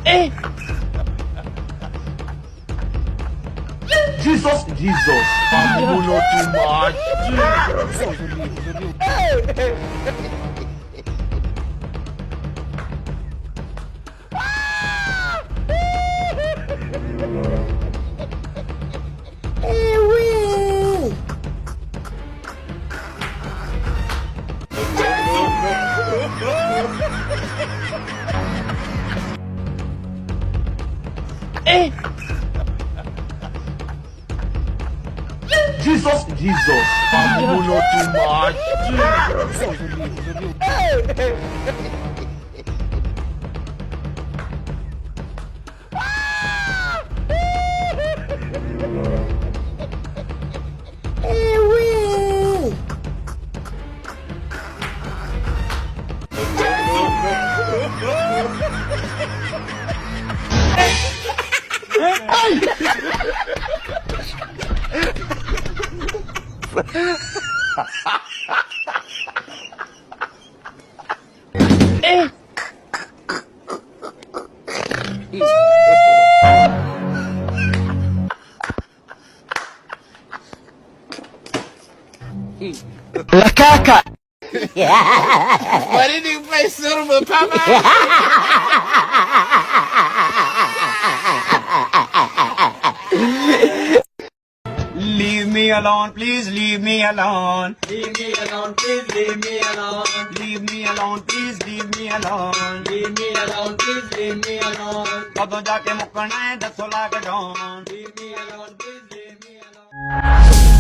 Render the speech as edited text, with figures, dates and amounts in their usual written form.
Eh? Jesus, I'm not too much. Eh? Jesus, I'm not too much. Eh? La caca! Marinig pa surbo, papa! Leave me alone, please leave me alone. Leave me alone, please leave me alone. Leave me alone, please leave me alone. Leave me alone, please leave me alone. कदों जाके मुकना है 10 lakh don. Leave me alone, please leave me alone.